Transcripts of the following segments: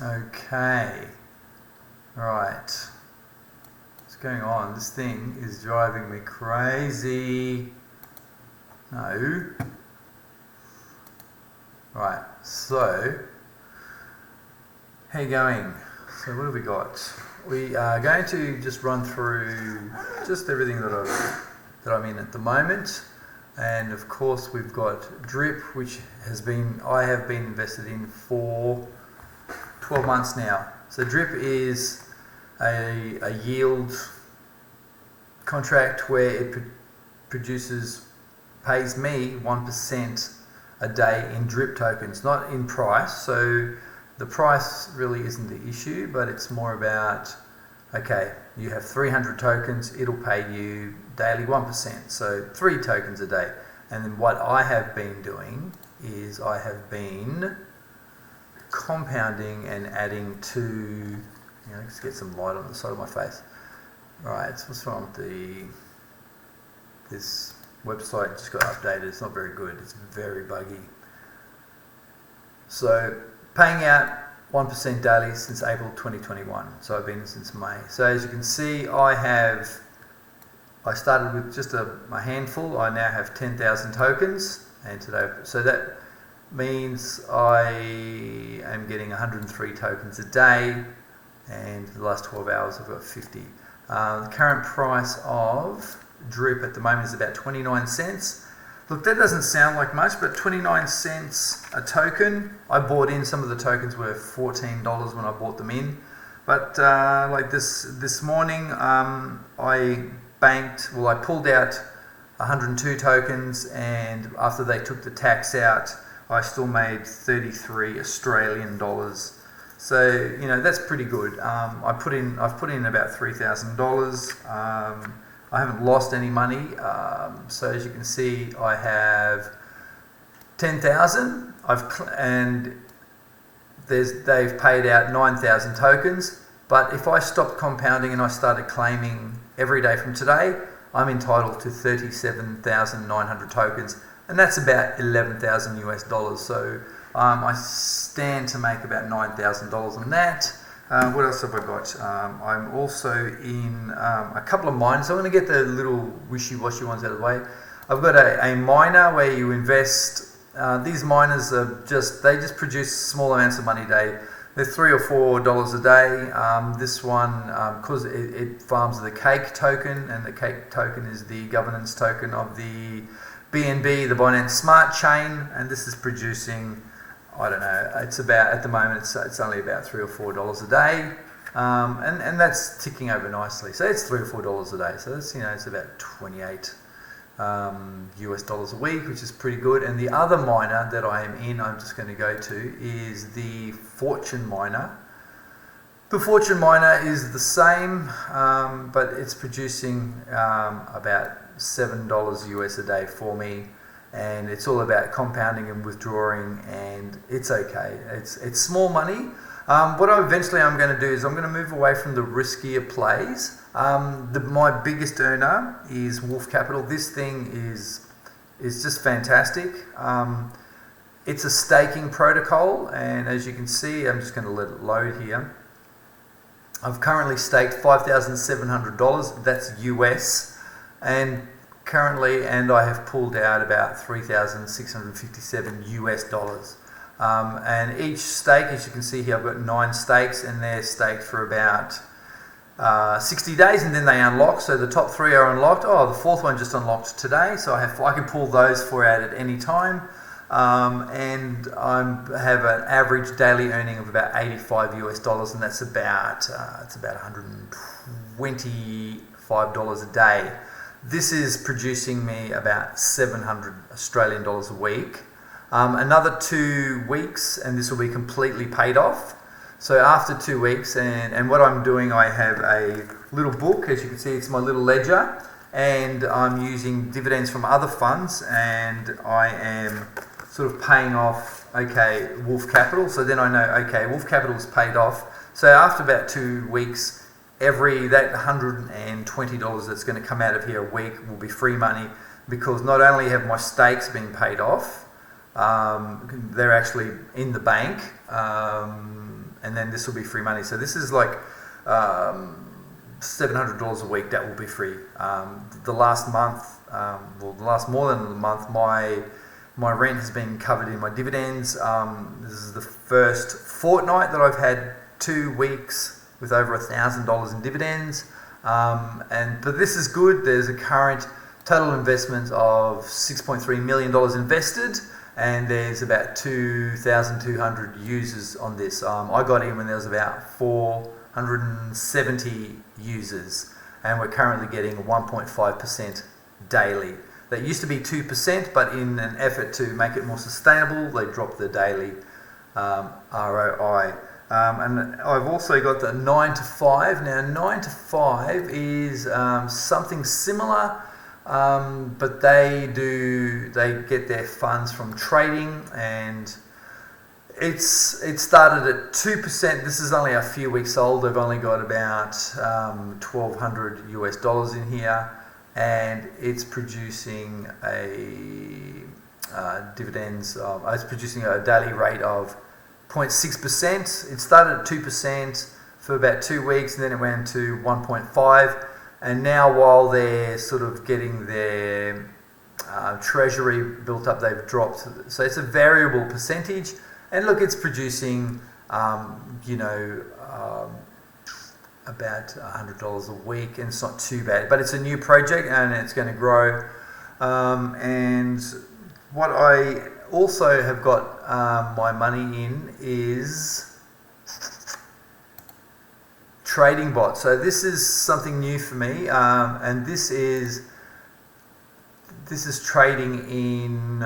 Okay. Right. What's going on? This thing is driving me crazy. No. Right. So, how you going? So what have we got? We are going to just run through just everything that I'm in at the moment. And of course we've got DRIP, which I have been invested in for 12 months now. So DRIP is a yield contract where it pays me 1% a day in DRIP tokens, not in price. So the price really isn't the issue, but it's more about, okay, you have 300 tokens, it'll pay you daily 1%, so 3 tokens a day. And then what I have been doing is I have been compounding and adding to, let's get some light on the side of my face. Right, so what's wrong with this website just got updated, it's not very good, it's very buggy. So paying out 1% daily since April 2021, so I've been since May. So as you can see, I started with just a handful. I now have 10,000 tokens, and so that means I am getting 103 tokens a day, and for the last 12 hours I've got 50. The current price of DRIP at the moment is about 29 cents. Look, that doesn't sound like much, but 29 cents a token. I bought in, some of the tokens were $14 when I bought them in. But like this morning, I pulled out 102 tokens, and after they took the tax out, I still made 33 Australian dollars. So, that's pretty good. I've put in about $3,000. I haven't lost any money, so as you can see, I have 10,000, and they've paid out 9,000 tokens. But if I stopped compounding and I started claiming every day from today, I'm entitled to 37,900 tokens, and that's about 11,000 US dollars. So I stand to make about $9,000 on that. What else have I got? I'm also in a couple of miners. I'm going to get the little wishy-washy ones out of the way. I've got a miner where you invest. These miners they just produce small amounts of money a day. They're $3 or $4 a day. This one, because it farms the cake token, and the cake token is the governance token of the BNB, the Binance Smart Chain, and this is producing, I don't know, it's about, at the moment, it's only about $3 or $4 a day, and that's ticking over nicely. So it's $3 or $4 a day. So that's, it's about 28 US dollars a week, which is pretty good. And the other miner that I am in, I'm just going to go to, is the Fortune miner. The Fortune miner is the same, but it's producing about $7 US a day for me. And it's all about compounding and withdrawing, and it's okay. It's small money. What I'm going to do is I'm going to move away from the riskier plays. My biggest earner is Wolf Capital. This thing is just fantastic. It's a staking protocol, and as you can see, I'm just going to let it load here. I've currently staked $5,700. That's US, and I have pulled out about 3,657 US dollars. And each stake, as you can see here, I've got 9 stakes, and they're staked for about 60 days, and then they unlock. So the top 3 are unlocked. Oh, the 4th one just unlocked today, so I can pull those 4 out at any time. And I have an average daily earning of about 85 US dollars, and that's about $125 a day. This is producing me about 700 Australian dollars a week. Another 2 weeks, and this will be completely paid off. So after 2 weeks, and what I'm doing, I have a little book, as you can see, it's my little ledger, and I'm using dividends from other funds, and I am sort of paying off, Wolf Capital. So then I know, Wolf Capital is paid off. So after about 2 weeks, that $120 that's going to come out of here a week will be free money, because not only have my stakes been paid off, they're actually in the bank, and then this will be free money. So this is like $700 a week that will be free. The last month, the last more than a month, my rent has been covered in my dividends. This is the first fortnight that I've had 2 weeks with over $1,000 in dividends. But this is good. There's a current total investment of $6.3 million invested, and there's about 2,200 users on this. I got in when there was about 470 users, and we're currently getting 1.5% daily. That used to be 2%, but in an effort to make it more sustainable, they dropped the daily ROI. And I've also got the 9 to 5. Now 9 to 5 is something similar, but they get their funds from trading, and it started at 2%. This is only a few weeks old. They've only got about $1,200 US in here, and it's producing dividends. It's producing a daily rate of 0.6%. It started at 2% for about 2 weeks, and then it went to 1.5%. And now, while they're sort of getting their treasury built up, they've dropped. So it's a variable percentage. And look, it's producing, about $100 a week, and it's not too bad. But it's a new project, and it's going to grow. And what I also have got my money in is trading bots. So this is something new for me, and this is trading in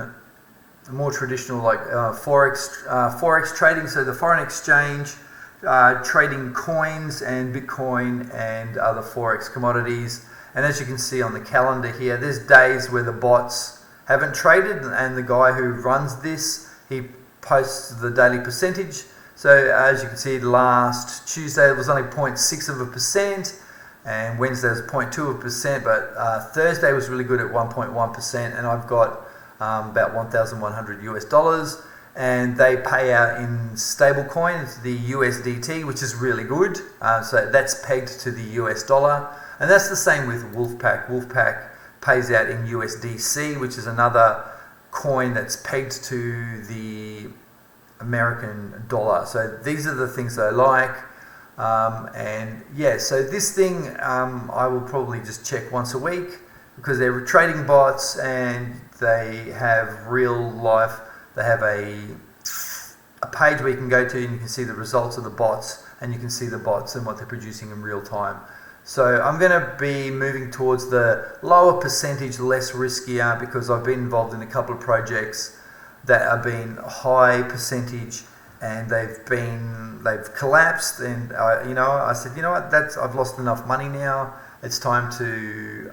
more traditional, like forex trading. So the foreign exchange, trading coins and Bitcoin and other forex commodities. And as you can see on the calendar here, there's days where the bots haven't traded, and the guy who runs this, he posts the daily percentage. So as you can see, last Tuesday it was only 0.6%, and Wednesday was 0.2%, but Thursday was really good at 1.1%, and I've got about $1,100 US, and they pay out in stable coins, the USDT, which is really good. So that's pegged to the US dollar, and that's the same with Wolfpack. Wolfpack pays out in USDC, which is another coin that's pegged to the American dollar. So these are the things I like. And yeah, so this thing I will probably just check once a week, because they're trading bots and they have real life. They have a page where you can go to and you can see the results of the bots, and you can see the bots and what they're producing in real time. So I'm going to be moving towards the lower percentage, less riskier, because I've been involved in a couple of projects that have been high percentage, and they've collapsed. And I said, you know what, I've lost enough money now. It's time to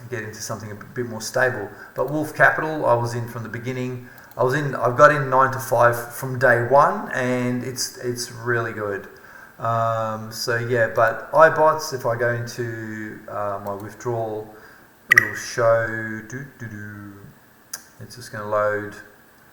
get into something a bit more stable. But Wolf Capital, I was in from the beginning. I've got in 9 to 5 from day one, and it's really good. So yeah, but iBots, if I go into my withdrawal, it'll show. It's just going to load,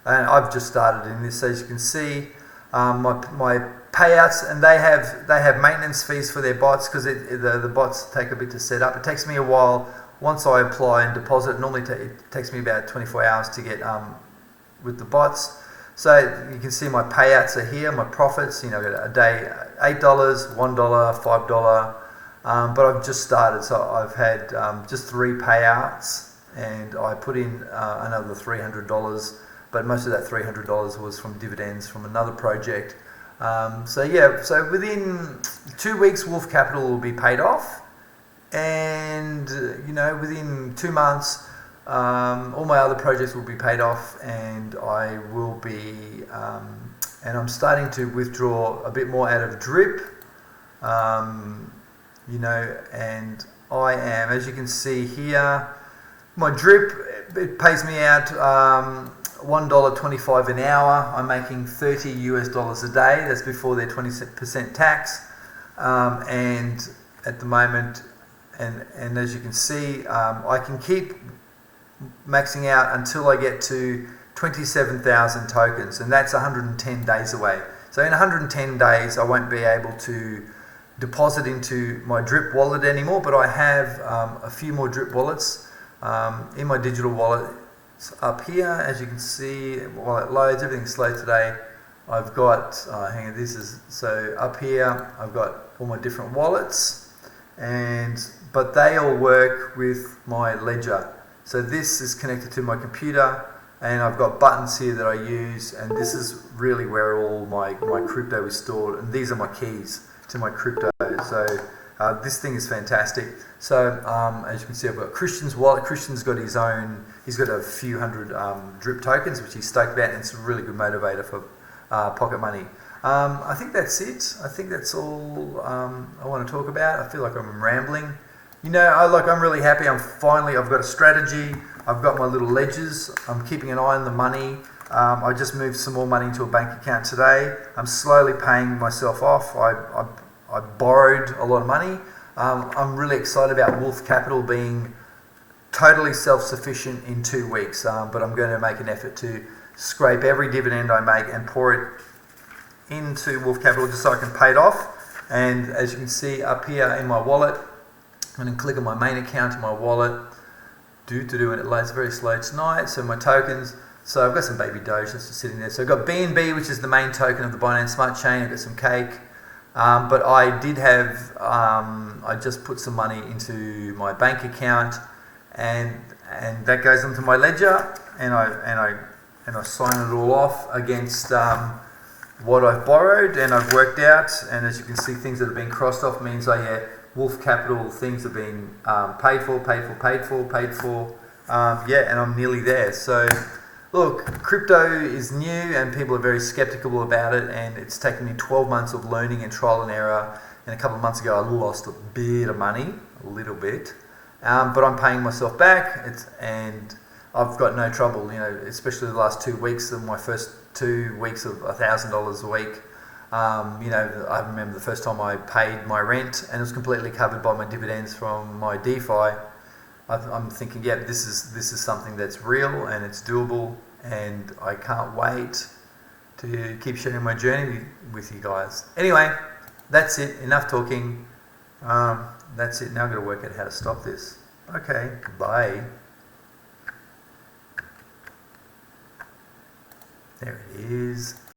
and I've just started in this. As you can see, my payouts, and they have maintenance fees for their bots, because the bots take a bit to set up. It takes me a while. Once I apply and deposit, normally it takes me about 24 hours to get with the bots. So you can see my payouts are here, my profits. I got a day $8, $1, $5. But I've just started, so I've had just 3 payouts, and I put in another $300. But most of that $300 was from dividends from another project. So within 2 weeks, Wolf Capital will be paid off, and within 2 months, all my other projects will be paid off, and I will be, and I'm starting to withdraw a bit more out of drip, and I am, as you can see here, my drip, it pays me out $1.25 an hour. I'm making $30 US a day. That's before their 20% tax, and at the moment, and as you can see, I can keep maxing out until I get to 27,000 tokens, and that's 110 days away. So in 110 days, I won't be able to deposit into my drip wallet anymore, but I have a few more drip wallets in my digital wallet. It's up here, as you can see, while it loads, everything's slow today. I've got, hang on, so up here, I've got all my different wallets, but they all work with my ledger. So this is connected to my computer, and I've got buttons here that I use, and this is really where all my crypto is stored, and these are my keys to my crypto. So this thing is fantastic. So as you can see, I've got Christian's wallet. Christian's got his own, he's got a few hundred drip tokens, which he's stoked about, and it's a really good motivator for pocket money. I think that's it. I think that's all I want to talk about. I feel like I'm rambling. You know, I'm really happy. I've got a strategy. I've got my little ledgers. I'm keeping an eye on the money. I just moved some more money into a bank account today. I'm slowly paying myself off. I borrowed a lot of money. I'm really excited about Wolf Capital being totally self-sufficient in 2 weeks, but I'm going to make an effort to scrape every dividend I make and pour it into Wolf Capital just so I can pay it off. And as you can see up here in my wallet, I'm going to click on my main account in my wallet. And it loads very slow tonight. So my tokens. So I've got some baby Doge that's just sitting there. So I've got BNB, which is the main token of the Binance Smart Chain. I've got some cake. But I did have, I just put some money into my bank account, and that goes onto my ledger, and I sign it all off against what I've borrowed and I've worked out. And as you can see, things that have been crossed off means Wolf Capital things have been paid for. And I'm nearly there. So look, crypto is new and people are very skeptical about it, and it's taken me 12 months of learning and trial and error. And a couple of months ago I lost a bit of money, a little bit, but I'm paying myself back, and I've got no trouble, you know, especially the last 2 weeks of my first 2 weeks of $1,000 a week. You know, I remember the first time I paid my rent and it was completely covered by my dividends from my Defi. I'm thinking, yeah, this is something that's real and it's doable, and I can't wait to keep sharing my journey with you guys. Anyway, that's it. Enough talking. That's it. Now I've got to work out how to stop this. Okay, bye. There it is.